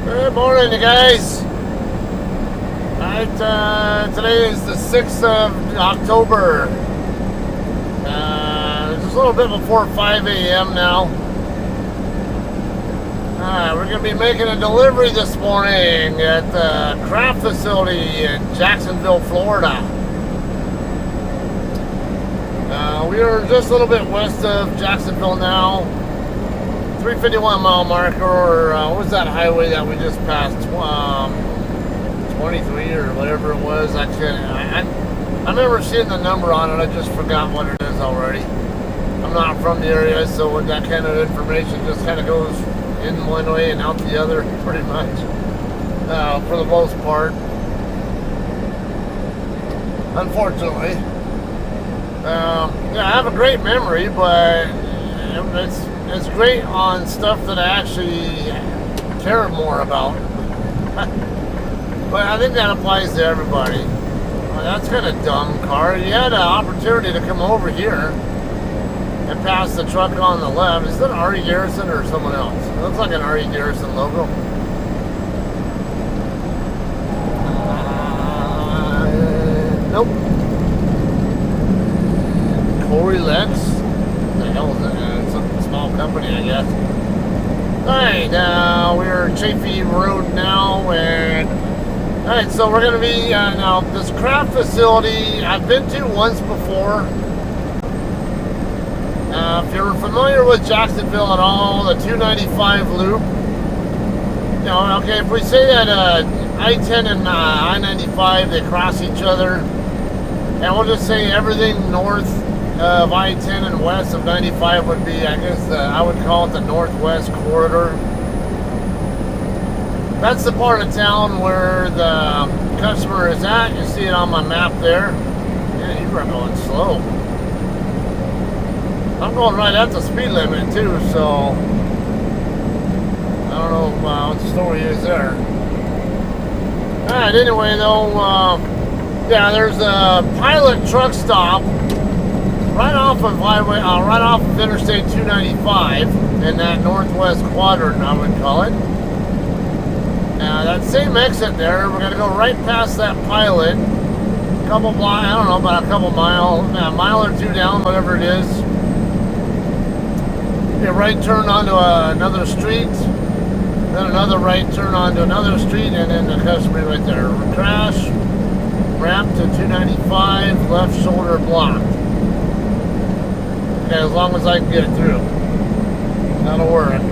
Good morning, you guys. Today is the 6th of October. Just a little bit before 5 a.m. now. We're going to be making a delivery this morning at the Kraft facility in Jacksonville, Florida. We are just a little bit west of Jacksonville now. 351 mile marker, or what was that highway that we just passed? 23 or whatever it was. I remember seeing the number on it. I just forgot what it is already. I'm not from the area, so that kind of information just kind of goes in one way and out the other, pretty much, for the most part. Unfortunately. Yeah, I have a great memory, but it's great on stuff that I actually care more about. But I think that applies to everybody. Well, that's kind of dumb, car. You had an opportunity to come over here and pass the truck on the left. Is that R.E. Garrison or someone else? It looks like an R.E. Garrison logo. Nope. Corey Lex. What the hell is that? It's a small company, I guess. Alright, we're Chafee Road now, and alright, so we're going to be, now, this Kraft facility, I've been to once before. If you're familiar with Jacksonville at all, the 295 loop, you know, okay, if we say that I-10 and I-95, they cross each other, and we'll just say everything north of I-10 and west of 95 would be, I guess, I would call it the northwest corridor. That's the part of town where the customer is at. You see it on my map there. Yeah, you are going slow. I'm going right at the speed limit too, so I don't know what the story is there. Alright, anyway though, yeah, there's a pilot truck stop right off of highway, right off of Interstate 295 in that northwest quadrant, I would call it. That same exit there, we're going to go right past that pilot, a couple miles, I don't know, about a couple miles, a mile or two down, whatever it is. A right turn onto another street, then another right turn onto another street, and then the customer right there. Crash, ramp to 295, left shoulder blocked. Okay, as long as I can get it through. That'll work.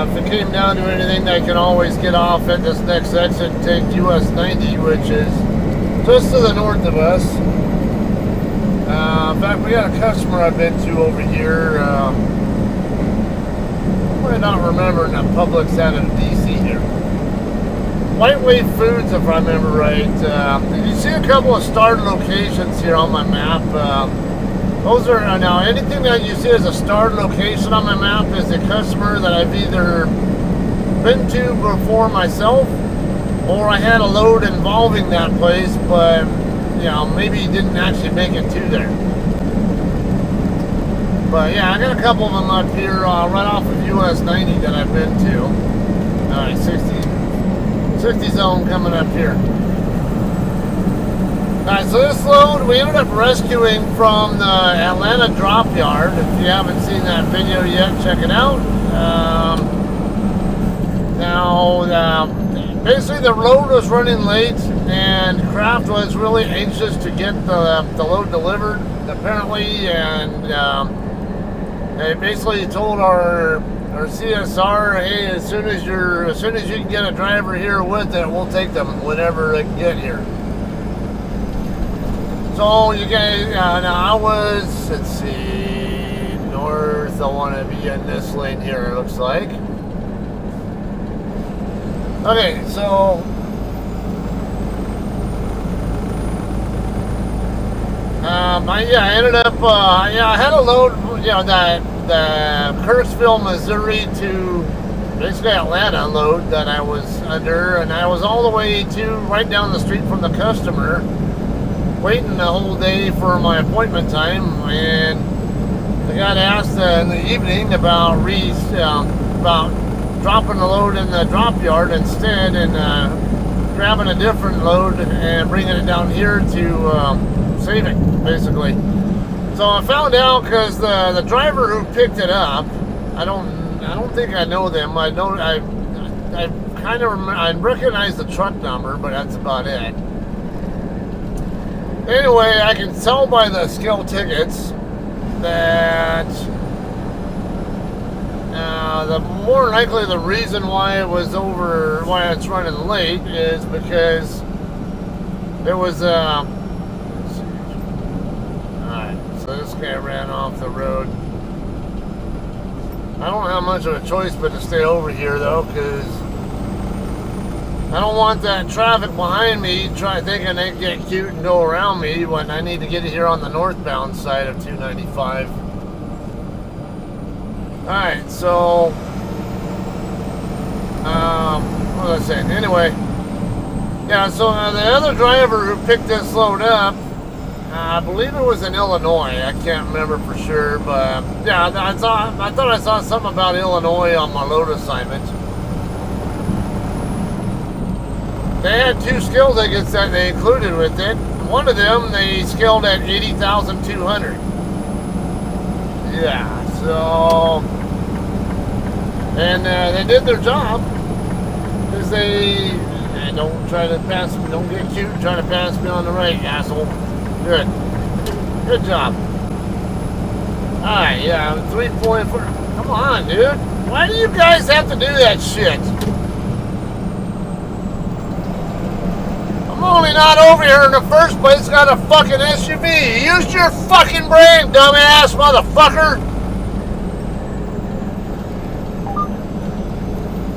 If it came down to anything, I can always get off at this next exit and take US 90, which is just to the north of us. In fact, we got a customer I've been to over here. I might not remember in the Publix out of DC here. White Wave Foods, if I remember right. You see a couple of starred locations here on my map. Those are, now anything that you see as a starred location on my map is a customer that I've either been to before myself, or I had a load involving that place, but you know, maybe didn't actually make it to there. But yeah, I got a couple of them up here right off of US 90 that I've been to. Alright, 60 zone coming up here. Alright, so this load we ended up rescuing from the Atlanta drop yard. If you haven't seen that video yet, check it out. Basically the load was running late, and Kraft was really anxious to get the load delivered, apparently, and they basically told our CSR, hey, as soon as you can get a driver here with it, we'll take them whenever they can get here. So you guys, now I was, let's see, north. I want to be in this lane here, it looks like. Okay, so I ended up, I had a load, you know, the Kirksville, Missouri to basically Atlanta load that I was under, and I was all the way to right down the street from the customer, waiting the whole day for my appointment time, and I got asked in the evening about dropping the load in the drop yard instead and grabbing a different load and bringing it down here to save it, basically. So I found out because the driver who picked it up, I don't think I know them. I kind of I recognize the truck number, but that's about it. Anyway, I can tell by the scale tickets that the more likely the reason why why it's running late is because there was let's see. Alright, so this guy ran off the road. I don't have much of a choice but to stay over here though, because I don't want that traffic behind me thinking they can get cute and go around me when I need to get here on the northbound side of 295. Alright, so what was I saying? Anyway, yeah, so the other driver who picked this load up, I believe it was in Illinois. I can't remember for sure, but yeah, I thought I saw something about Illinois on my load assignment. They had 2 skill tickets that they included with it. One of them they scaled at 80,200. Yeah, so and they did their job because they don't try to pass me, don't get cute and try to pass me on the right, asshole. Good job. Alright, yeah, 3.4. Come on, dude. Why do you guys have to do that shit? I'm only not over here in the first place, got a fucking SUV. Use your fucking brain, dumbass motherfucker.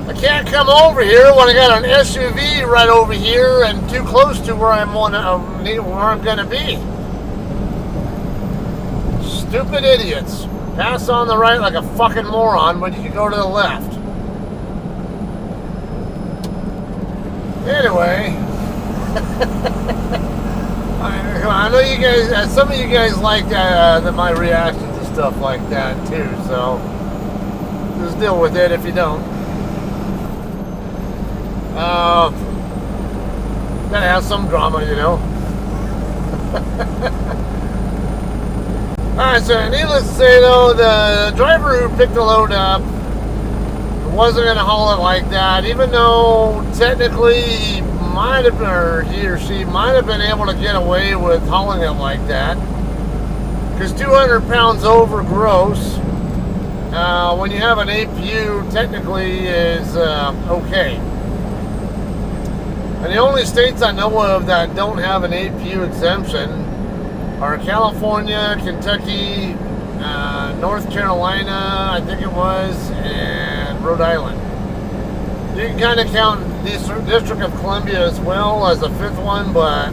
I can't come over here when I got an SUV right over here and too close to where I'm gonna be. Stupid idiots. Pass on the right like a fucking moron when you can go to the left. Anyway, I know you guys, some of you guys like my reactions to stuff like that too, so just deal with it if you don't. Gotta have some drama, you know. Alright, so needless to say though, the driver who picked the load up wasn't going to haul it like that, even though technically he might have, or he or she might have been able to get away with hauling it like that. Because 200 pounds over gross, when you have an APU, technically is okay. And the only states I know of that don't have an APU exemption are California, Kentucky, North Carolina, I think it was, and Rhode Island. You can kind of count the District of Columbia as well as the 5th one, but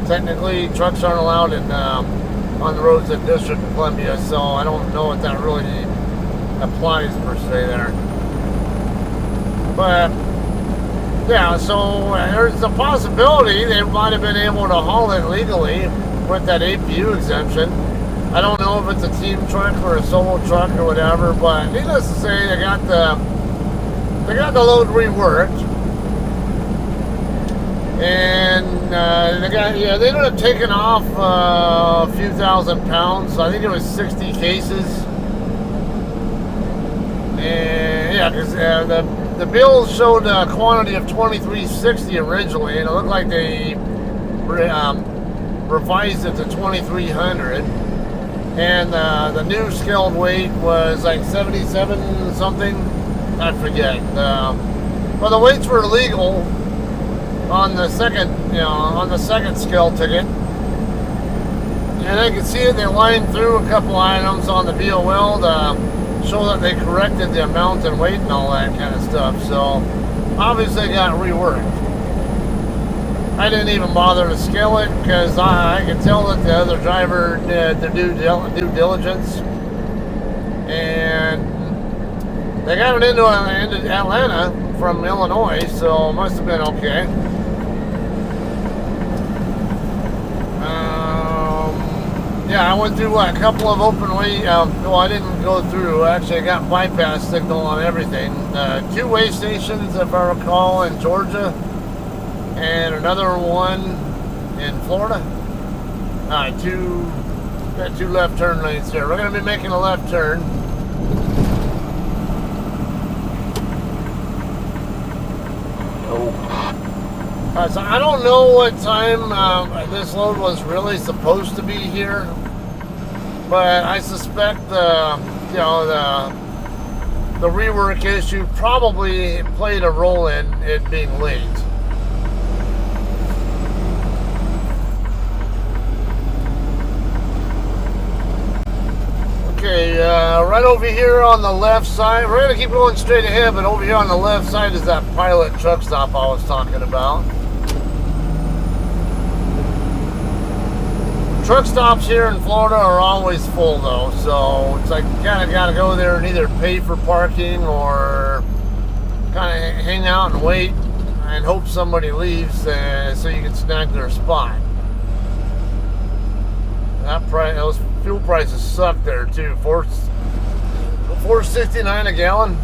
technically trucks aren't allowed on the roads in District of Columbia, so I don't know if that really applies per se there. But yeah, so there's a possibility they might have been able to haul it legally with that APU exemption. I don't know if it's a team truck or a solo truck or whatever, but needless to say, they got the load reworked, and they ended up taking off a few thousand pounds. So I think it was 60 cases, and yeah, because the bill showed a quantity of 2360 originally, and it looked like they revised it to 2300. And the new scaled weight was like 77 something, I forget. Well, the weights were legal on the second scale ticket, and I could see it. They lined through a couple items on the BOL to show that they corrected the amount and weight and all that kind of stuff. So obviously it got reworked. I didn't even bother to scale it because I could tell that the other driver did their due diligence, and they got it into Atlanta from Illinois, so it must have been okay. Yeah, I went through a couple of open way. Well, I didn't go through. Actually, I got bypass signal on everything. 2 way stations, if I recall, in Georgia, and another one in Florida. Got 2 left turn lanes here. We're going to be making a left turn. So I don't know what time this load was really supposed to be here, but I suspect the rework issue probably played a role in it being late. Okay, right over here on the left side, we're going to keep going straight ahead, but over here on the left side is that Pilot truck stop I was talking about. Truck stops here in Florida are always full though, so it's like you kind of got to go there and either pay for parking or kind of hang out and wait and hope somebody leaves so you can snag their spot. Those fuel prices suck there too. $4.69 a gallon.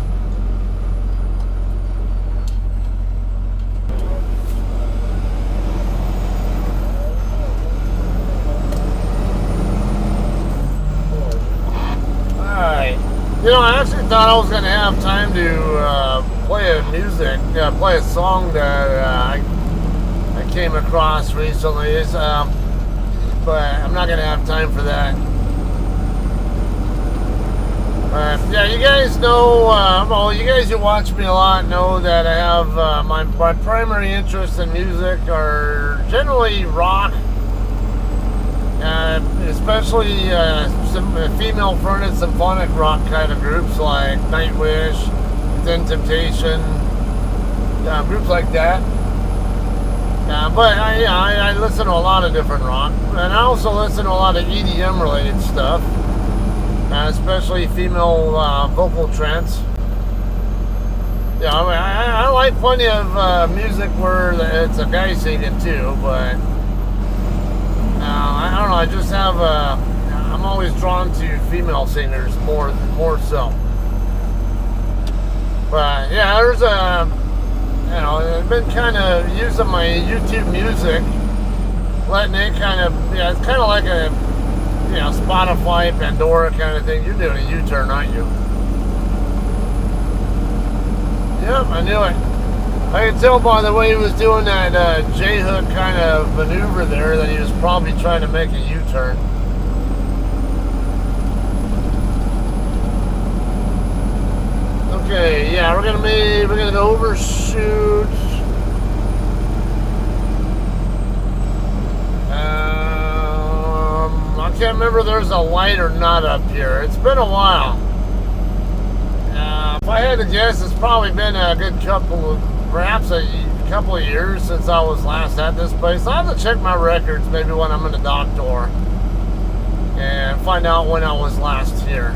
Alright. You know, I actually thought I was going to have time to play a song that I came across recently. But I'm not going to have time for that. Yeah, you guys know, well, you guys who watch me a lot know that I have my primary interests in music are generally rock, especially some female-fronted symphonic rock kind of groups like Nightwish, Then Temptation, groups like that. But I listen to a lot of different rock, and I also listen to a lot of EDM related stuff, especially female vocal trance. Yeah, I mean, I like plenty of music where it's a guy singing too, but I don't know. I just have I'm always drawn to female singers more so. But yeah, there's I've been kind of using my YouTube music, letting it it's kind of like a, Spotify, Pandora kind of thing. You're doing a U-turn, aren't you? Yep, I knew it. I could tell by the way he was doing that J-hook kind of maneuver there that he was probably trying to make a U-turn. Okay, yeah, we're gonna go overshoot. I can't remember if there's a light or not up here. It's been a while. If I had to guess, it's probably been a good perhaps a couple of years since I was last at this place. I'll have to check my records maybe when I'm in the dock door and find out when I was last here.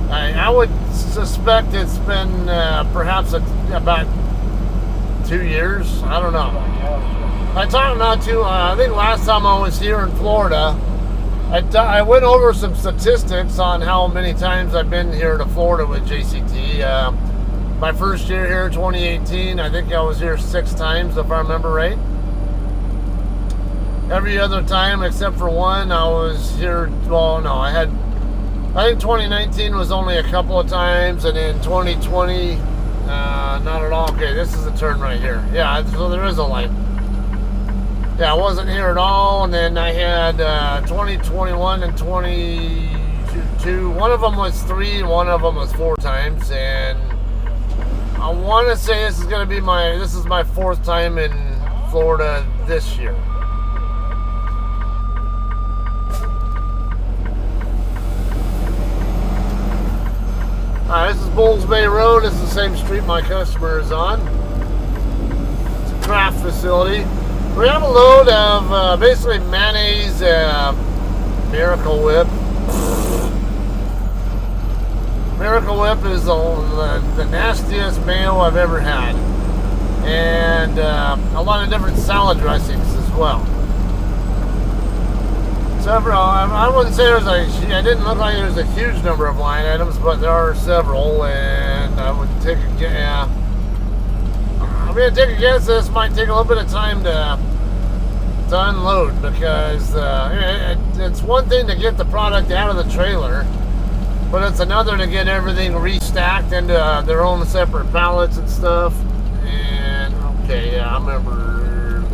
I would suspect it's been perhaps about 2 years. I don't know. I think last time I was here in Florida, I went over some statistics on how many times I've been here to Florida with JCT. My first year here, 2018, I think I was here 6 times, if I remember right. Every other time except for one, I was here. Well, no, I think 2019 was only a couple of times, and in 2020, not at all. Okay, this is a turn right here. Yeah, so there is a light. Yeah, I wasn't here at all, and then I had 2021 and 22. One of them was 3, and one of them was 4 times, and I want to say this is my 4th time in Florida this year. Alright, this is Bulls Bay Road. This is the same street my customer is on. It's a Kraft facility. We have a load of basically mayonnaise, Miracle Whip. Miracle Whip is the nastiest mayo I've ever had. And a lot of different salad dressings as well. several. I wouldn't say there's a. It didn't look like there's a huge number of line items, but there are several, and I would take a guess. Yeah, I'm gonna take a guess. This might take a little bit of time to unload because it's one thing to get the product out of the trailer, but it's another to get everything restacked into their own separate pallets and stuff. And okay, yeah, I remember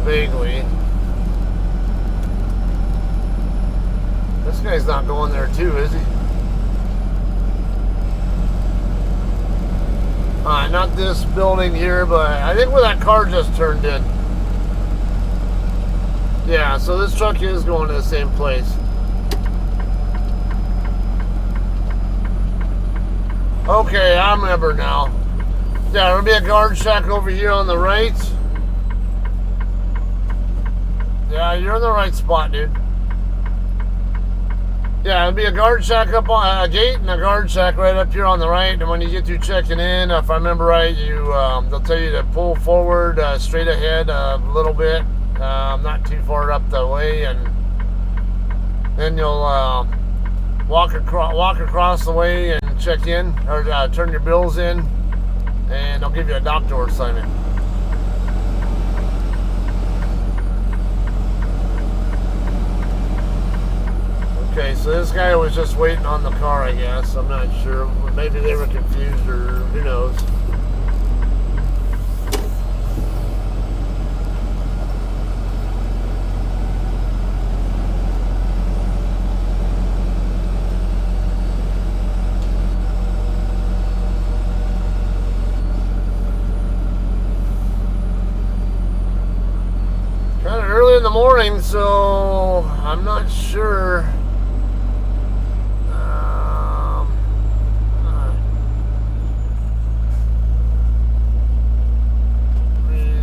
vaguely. This guy's not going there too, is he? Alright, not this building here, but I think where that car just turned in. Yeah, so this truck is going to the same place. Okay, I remember now. Yeah, there'll be a guard shack over here on the right. Yeah, you're in the right spot, dude. Yeah, it'll be a guard shack up on a gate and a guard shack right up here on the right. And when you get through checking in, if I remember right, they'll tell you to pull forward straight ahead a little bit, not too far up the way, and then you'll walk across the way and check in or turn your bills in, and they'll give you a doctor assignment. Okay, so this guy was just waiting on the car, I guess. I'm not sure. Maybe they were confused, or who knows. Kind of early in the morning, so I'm not sure.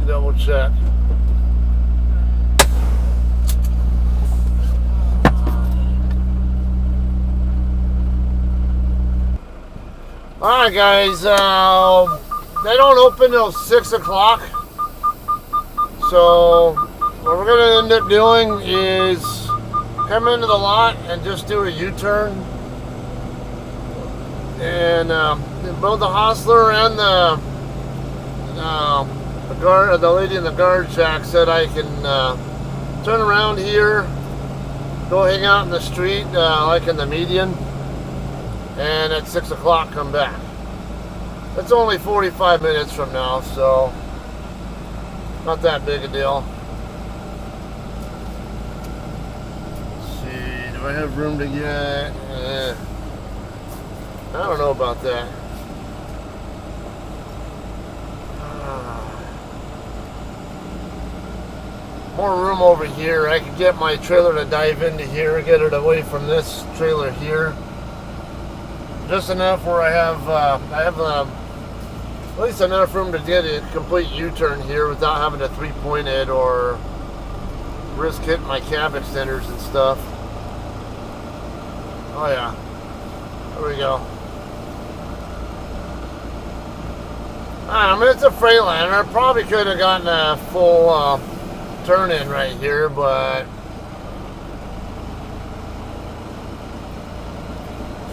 Double check. Alright guys, they don't open till 6 o'clock. So what we're going to end up doing is come into the lot and just do a U-turn. And both the hostler and the lady in the guard shack said I can turn around here, go hang out in the street, like in the median, and at 6 o'clock come back. It's only 45 minutes from now, so not that big a deal. Let's see, do I have room to get? I don't know about that. More room over here. I could get my trailer to dive into here, get it away from this trailer here. Just enough where I have at least enough room to get a complete U-turn here without having to three-point it or risk hitting my cab extenders and stuff. Oh yeah, there we go. I mean, it's a Freightliner. I probably could have gotten a full turn in right here, but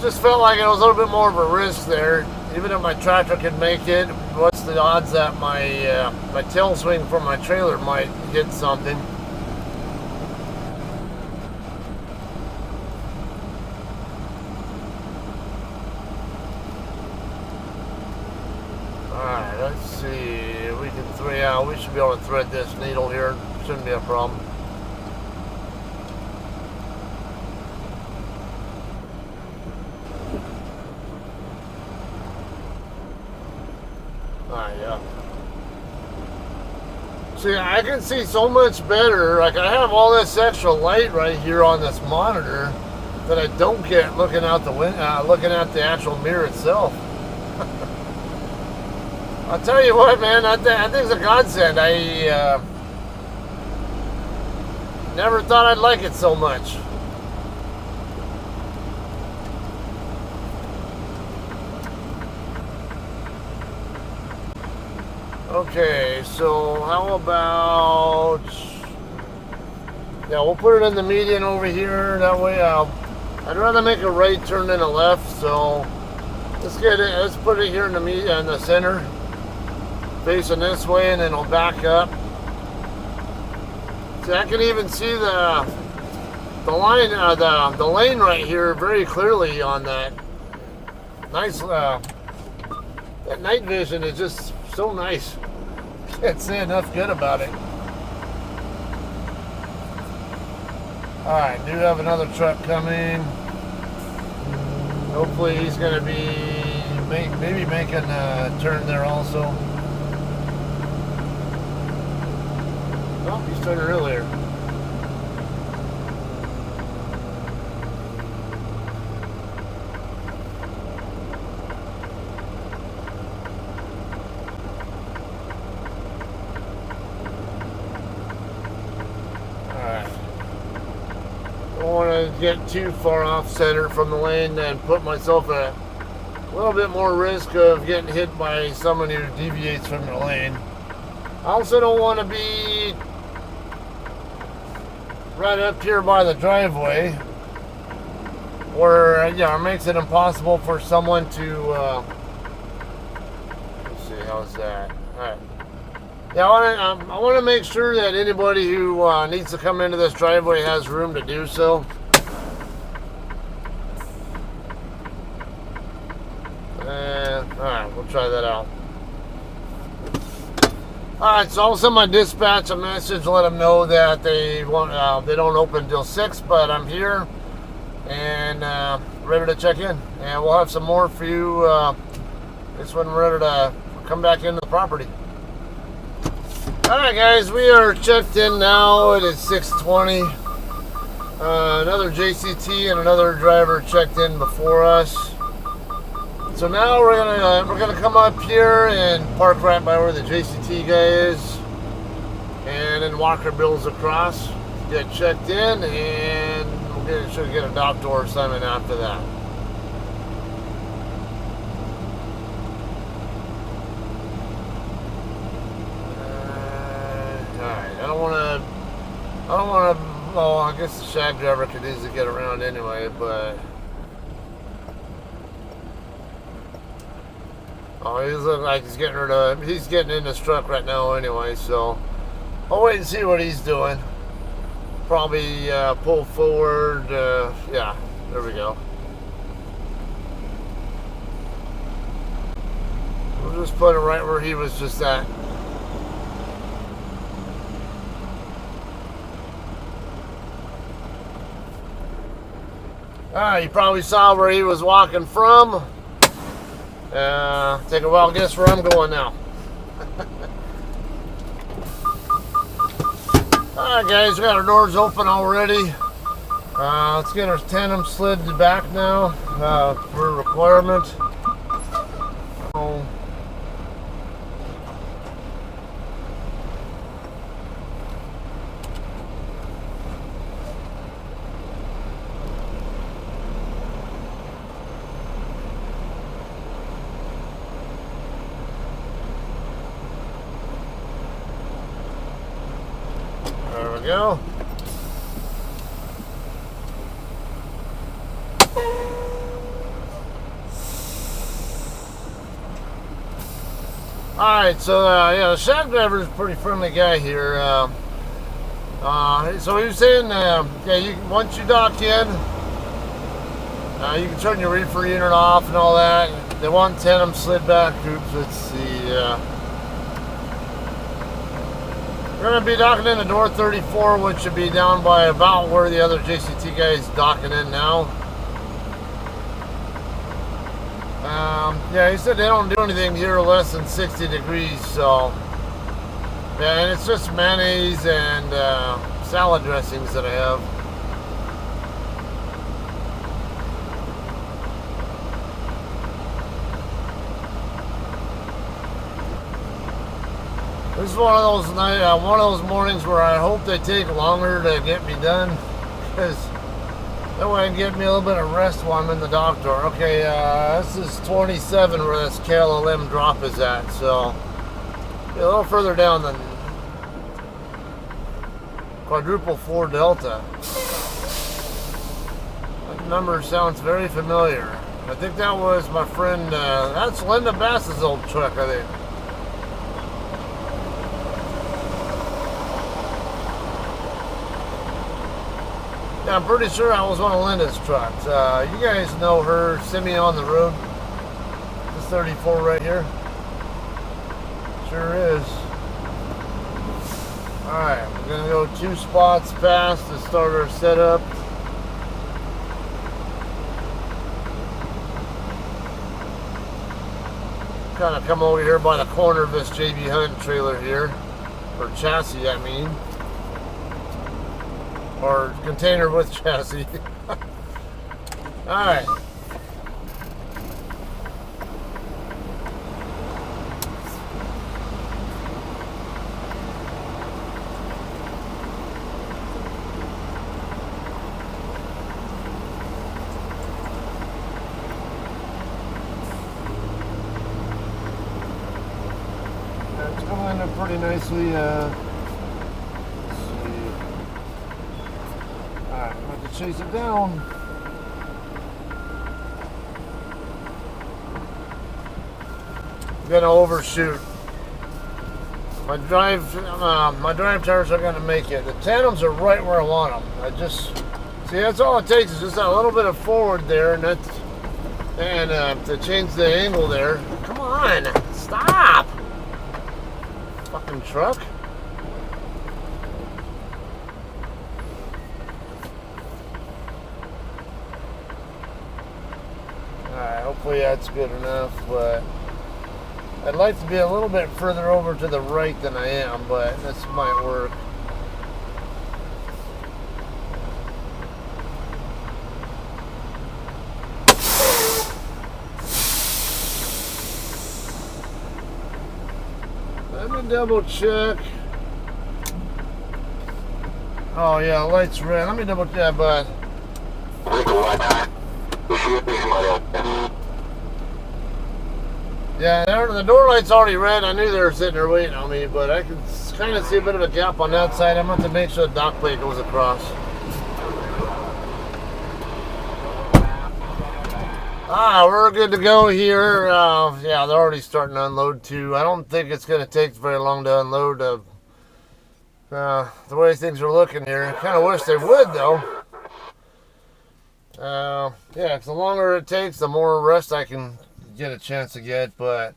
just felt like it was a little bit more of a risk there. Even if my tractor could make it, what's the odds that my my tail swing from my trailer might hit something? Alright, let's see. We can we should be able to thread this needle here. Shouldn't be a problem. Yeah. See, I can see so much better. Like, I have all this extra light right here on this monitor that I don't get looking out the window, looking at the actual mirror itself. I'll tell you what, man, I think it's a godsend. I never thought I'd like it so much. Okay, so how about Yeah, we'll put it in the median over here. That way, I'd rather make a right turn than a left. So let's get it. Let's put it here in the center, facing this way, and then I'll back up. See, I can even see the line, the lane right here very clearly on that. Nice. That night vision is just so nice. Can't say enough good about it. Alright, do have another truck coming. Hopefully he's going to be maybe making a turn there also. Oh, he's turning earlier. Get too far off center from the lane and put myself at a little bit more risk of getting hit by someone who deviates from the lane. I also don't want to be right up here by the driveway where it makes it impossible for someone to let's see, how's that? Alright. Yeah, I want to make sure that anybody who needs to come into this driveway has room to do so. Alright, we'll try that out. Alright, so I'll send my dispatch a message, let them know that they don't open till 6, but I'm here and ready to check in. And we'll have some more for you this one ready to come back into the property. Alright guys, we are checked in now. It is 6:20. Another JCT and another driver checked in before us. So now we're gonna come up here and park right by where the JCT guy is, and then walk our bills across, get checked in, and should get a doctor assignment after that. Alright, I don't wanna. Well, I guess the shag driver could easily get around anyway, but. Oh, he's looking like he's getting in his truck right now anyway, so I'll wait and see what he's doing. Probably pull forward, yeah, there we go. We'll just put it right where he was just at. You probably saw where he was walking from. Take a wild guess where I'm going now. Alright guys, we got our doors open already. Let's get our tandem slid back now for requirement. There we go. Alright, so yeah, the shack driver is a pretty friendly guy here. So he was saying, yeah, once you dock in, you can turn your reefer unit off and all that. They want tandem slid back groups. Let's see. We're going to be docking in the door 34, which should be down by about where the other JCT guy is docking in now. Yeah, he said they don't do anything here less than 60 degrees, so yeah, and it's just mayonnaise and salad dressings that I have. This is one of those mornings where I hope they take longer to get me done, because that way I can get me a little bit of rest while I'm in the dock door. Okay, this is 27 where this KLM drop is at, so a little further down than quadruple 4 Delta. That number sounds very familiar. I think that was my friend, that's Linda Bass's old truck, I think. Yeah, I'm pretty sure that was one of Linda's trucks. You guys know her, Send Me on the Road. This 34 right here. Sure is. Alright, we're going to go 2 spots past to start our setup. Kind of come over here by the corner of this JB Hunt trailer here. Or chassis, I mean. Or container with chassis. Alright. It's coming in pretty nicely. Let's see. Alright, I'm going to chase it down. I'm going to overshoot. My drive tires are going to make it. The tandems are right where I want them. See, that's all it takes is just a little bit of forward there, and to change the angle there. Come on, stop! Fucking truck. Alright, hopefully that's good enough, but I'd like to be a little bit further over to the right than I am, but this might work. Let me double check. Oh yeah, light's red. Let me double check, bud. Yeah, the door light's already red. I knew they were sitting there waiting on me, but I can kind of see a bit of a gap on that side. I'm going to have to make sure the dock plate goes across. We're good to go here. Yeah, they're already starting to unload too. I don't think it's going to take very long to unload the way things are looking here. I kind of wish they would, though. Yeah, 'cause the longer it takes, the more rest I can get a chance to get. But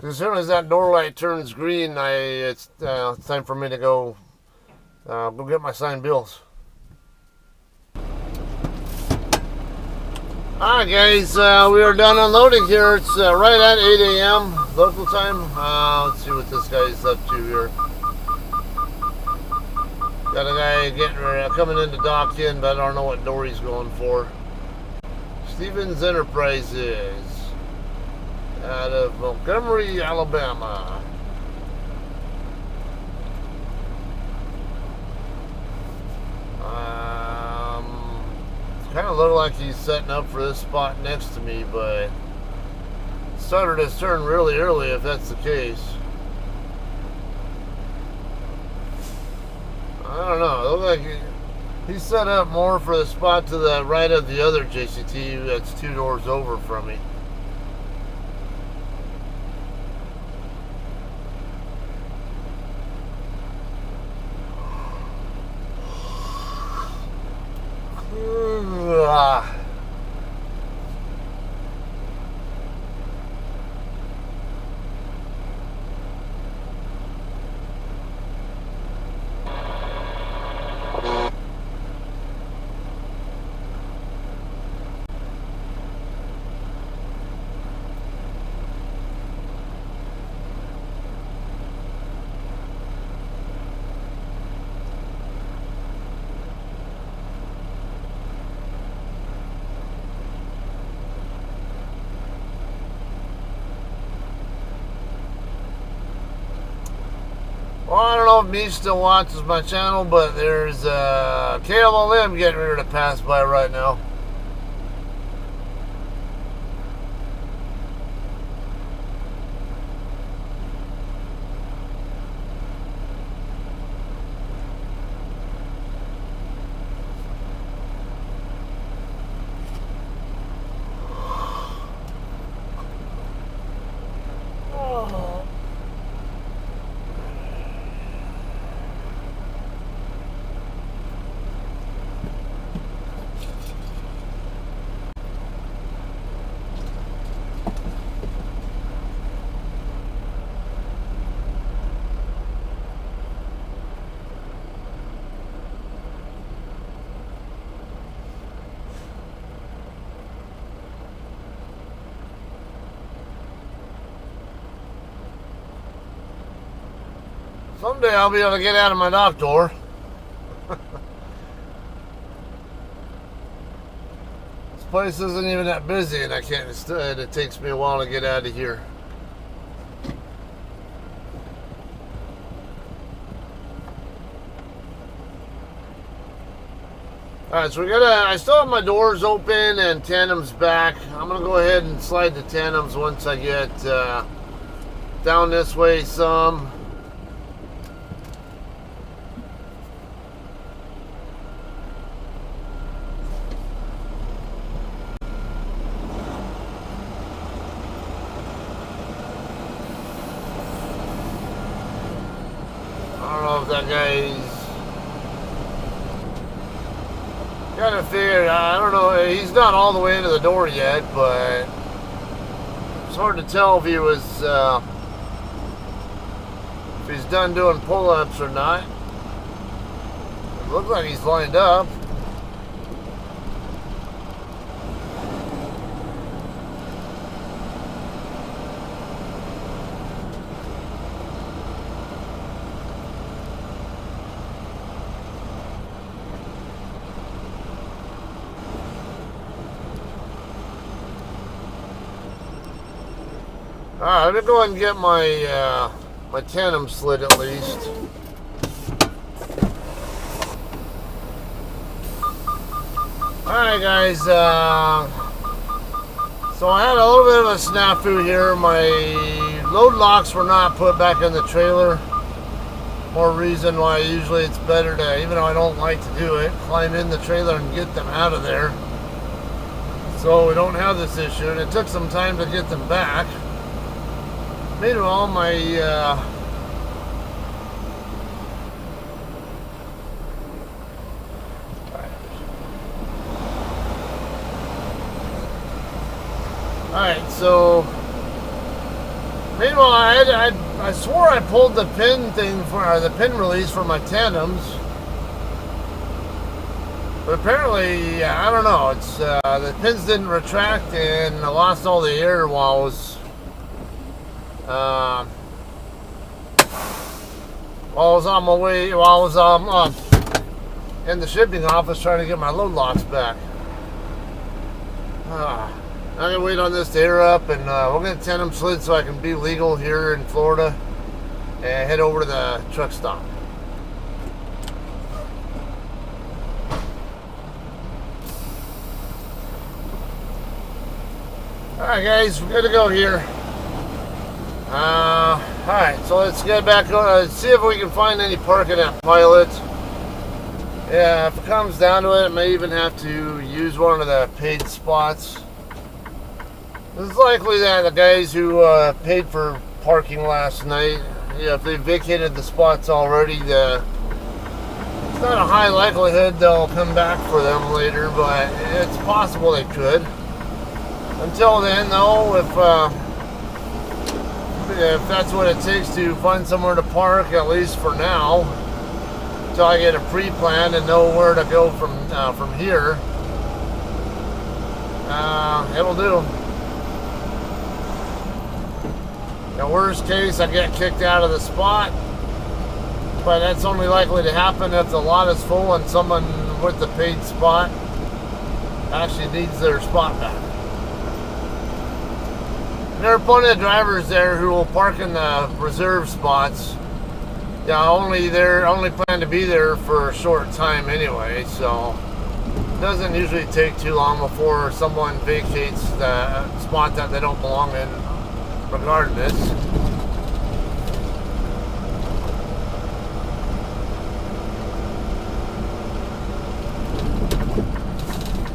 as soon as that door light turns green, it's time for me to go get my signed bills. Alright guys, we are done unloading here. It's right at 8 a.m. local time. Let's see what this guy's up to here. Got a guy coming in to dock in, but I don't know what door he's going for. Stevens Enterprises out of Montgomery, Alabama. Kind of looked like he's setting up for this spot next to me, but it started his turn really early if that's the case. I don't know. It looked like he's set up more for the spot to the right of the other JCT that's 2 doors over from me. Well, I don't know if me still watches my channel, but there's KLLM getting ready to pass by right now. Oh. Someday I'll be able to get out of my dock door. This place isn't even that busy, and I can't. It takes me a while to get out of here. All right, so I still have my doors open and tandem's back. I'm gonna go ahead and slide the tandems once I get down this way some. That guy's kind of figured. I don't know. He's not all the way into the door yet, but it's hard to tell if he was if he's done doing pull-ups or not. It looks like he's lined up. Alright, I'm gonna go ahead and get my my tandem slid at least. Alright guys, so I had a little bit of a snafu here. My load locks were not put back in the trailer. More reason why usually it's better to, even though I don't like to do it, climb in the trailer and get them out of there. So we don't have this issue, and it took some time to get them back. Meanwhile, my alright, so meanwhile I swore I pulled the pin thing for the pin release for my tandems, but apparently I don't know. It's the pins didn't retract, and I lost all the air while I was on my way, while I was in the shipping office trying to get my load locks back. I'm gonna wait on this to air up, and we're gonna tandem slid so I can be legal here in Florida and head over to the truck stop. Alright guys, we're good to go here. Alright, so let's get back on, see if we can find any parking at Pilot. Yeah, if it comes down to it, I may even have to use one of the paid spots. It's likely that the guys who paid for parking last night, yeah, if they vacated the spots already, it's not a high likelihood they'll come back for them later, but it's possible they could. Until then, though, if that's what it takes to find somewhere to park, at least for now, until I get a pre-plan and know where to go from here, it'll do. The worst case, I get kicked out of the spot, but that's only likely to happen if the lot is full and someone with the paid spot actually needs their spot back. There are plenty of drivers there who will park in the reserve spots. Yeah, only plan to be there for a short time anyway, so it doesn't usually take too long before someone vacates the spot that they don't belong in, regardless.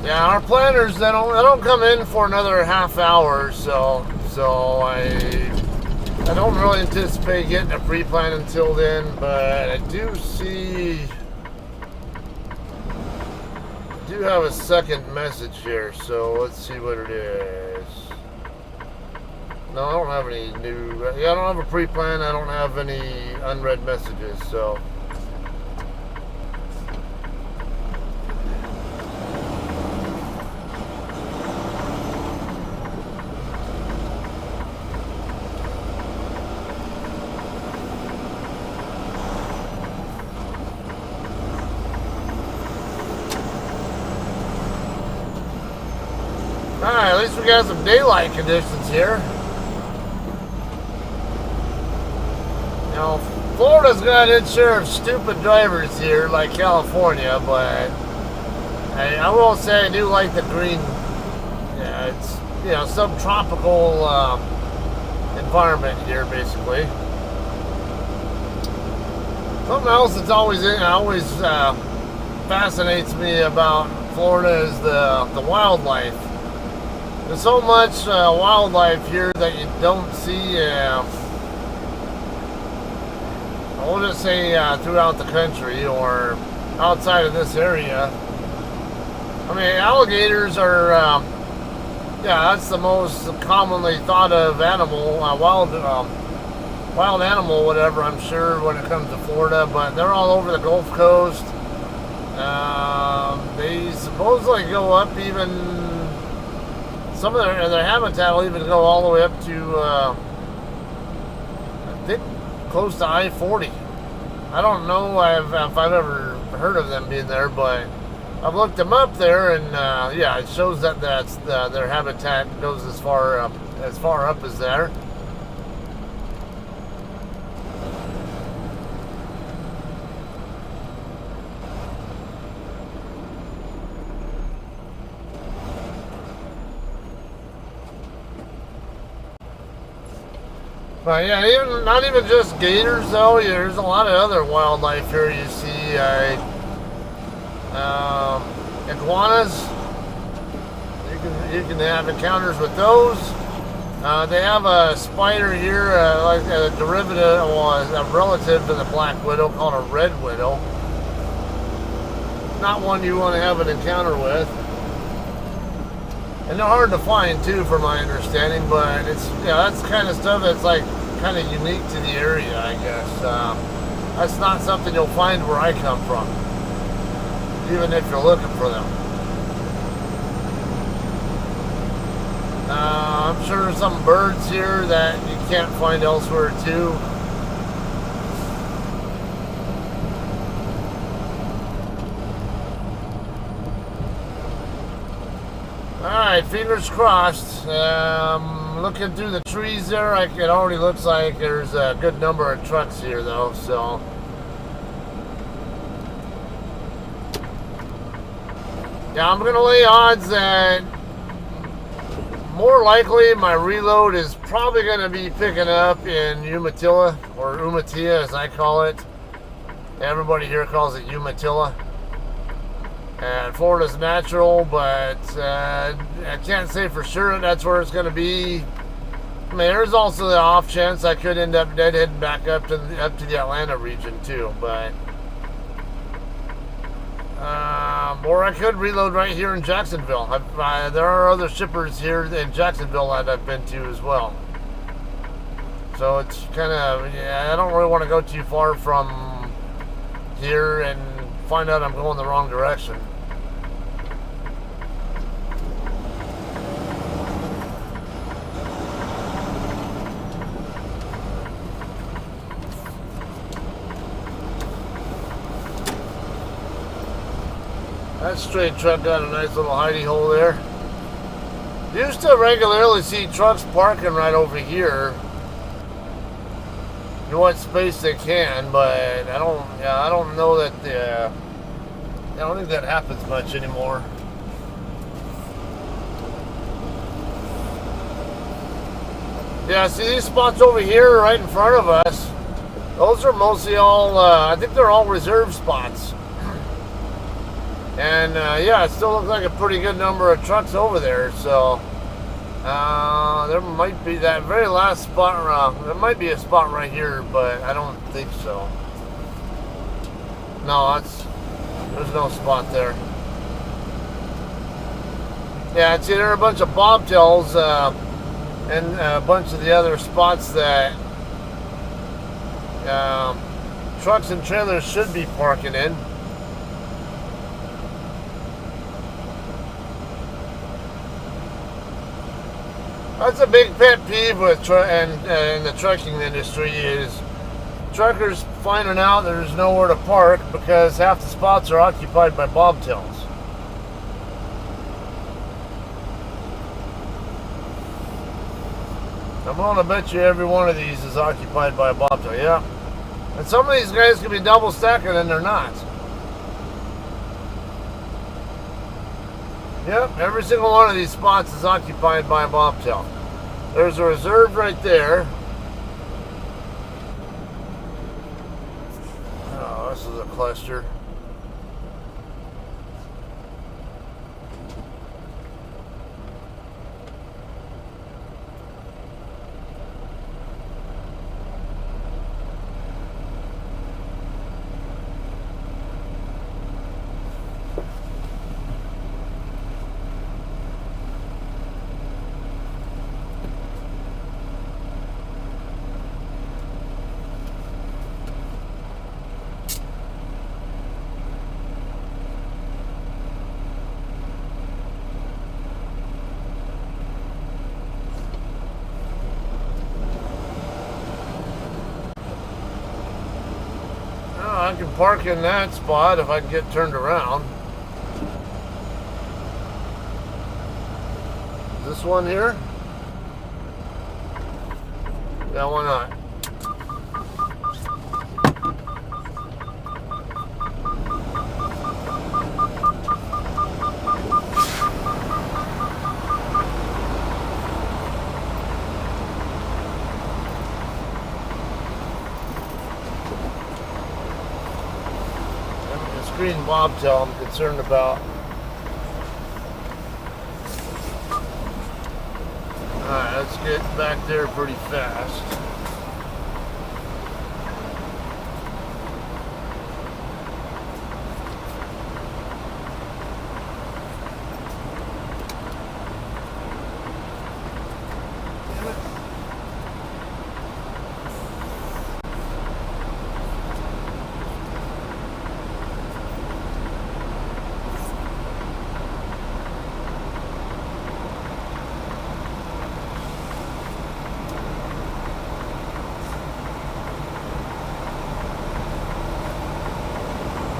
Yeah, our planners, they don't come in for another half hour, so I don't really anticipate getting a pre-plan until then, but I do have a second message here, so let's see what it is. No, I don't have any new, yeah, I don't have a pre-plan, I don't have any unread messages, so. Alright, at least we got some daylight conditions here. You know, Florida's got its share of stupid drivers here, like California, but I will say I do like the green. Yeah, it's, you know, subtropical environment here, basically. Something else that's always fascinates me about Florida is the wildlife. There's so much wildlife here that you don't see, I will just say throughout the country or outside of this area. I mean, alligators are, yeah, that's the most commonly thought of animal, wild animal, whatever, I'm sure, when it comes to Florida, but they're all over the Gulf Coast. They supposedly go up even. Some of their habitat will even go all the way up to, I think, close to I-40. I don't know if I've ever heard of them being there, but I've looked them up there, and yeah, it shows that their habitat goes as far up as there. But yeah, not even just gators though. Yeah, there's a lot of other wildlife here. You see iguanas. You can have encounters with those. They have a spider here, like a derivative or a relative to the black widow, called a red widow. Not one you want to have an encounter with. And they're hard to find too, from my understanding, but it's, yeah, that's the kind of stuff that's like kind of unique to the area, I guess. That's not something you'll find where I come from, even if you're looking for them. I'm sure there's some birds here that you can't find elsewhere too. Alright, fingers crossed. Looking through the trees there, it already looks like there's a good number of trucks here though, so. Yeah, I'm going to lay odds that more likely my reload is probably going to be picking up in Umatilla, or Umatilla as I call it. Everybody here calls it Umatilla. And Florida's natural, but I can't say for sure that's where it's going to be. I mean, there's also the off chance I could end up deadheading back up to the Atlanta region too, but or I could reload right here in Jacksonville. There are other shippers here in Jacksonville that I've been to as well. So it's kind of, yeah, I don't really want to go too far from here and find out I'm going the wrong direction. That straight truck got a nice little hidey hole there. Used to regularly see trucks parking right over here. In what space they can, but I don't know that I don't think that happens much anymore. Yeah, see these spots over here right in front of us, those are mostly all, I think they're all reserve spots. And yeah, it still looks like a pretty good number of trucks over there, so There might be that very last spot. There might be a spot right here, but I don't think so. No, there's no spot there. Yeah, see, there are a bunch of bobtails and a bunch of the other spots that trucks and trailers should be parking in. That's a big pet peeve with in the trucking industry is truckers finding out there's nowhere to park because half the spots are occupied by bobtails. I'm willing to bet you every one of these is occupied by a bobtail. Yeah. And some of these guys can be double stacking and they're not. Yep, every single one of these spots is occupied by a bobtail. There's a reserve right there. Oh, this is a cluster. I can park in that spot if I can get turned around. This one here? Yeah, why not? Green bobtail I'm concerned about. Alright, let's get back there pretty fast.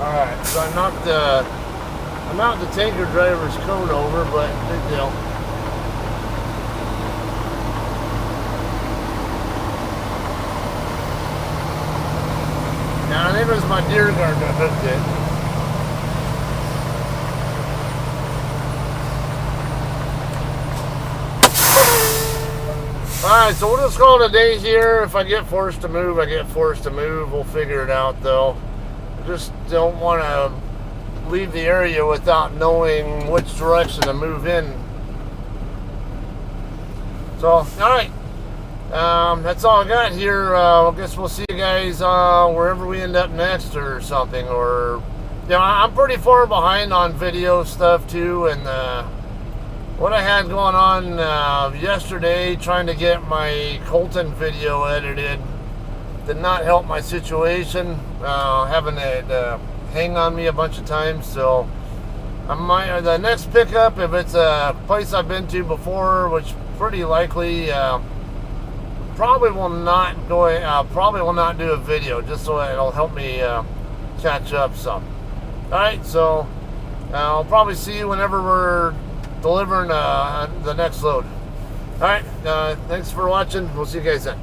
Alright, so I knocked the tanker driver's cone over, but big deal. Now I think it was my deer guard that hooked it. Alright, so we'll just call it a day here. If I get forced to move, I get forced to move. We'll figure it out though. I just don't want to leave the area without knowing which direction to move in. So, alright. That's all I got here. I guess we'll see you guys wherever we end up next or something. Or, you know, I'm pretty far behind on video stuff too. And what I had going on yesterday, trying to get my Colton video edited, did not help my situation. Having it hang on me a bunch of times. So I might, the next pickup, if it's a place I've been to before, which pretty likely, probably will not do a video, just so it'll help me catch up some. All right, so I'll probably see you whenever we're delivering the next load. All right, thanks for watching. We'll see you guys then.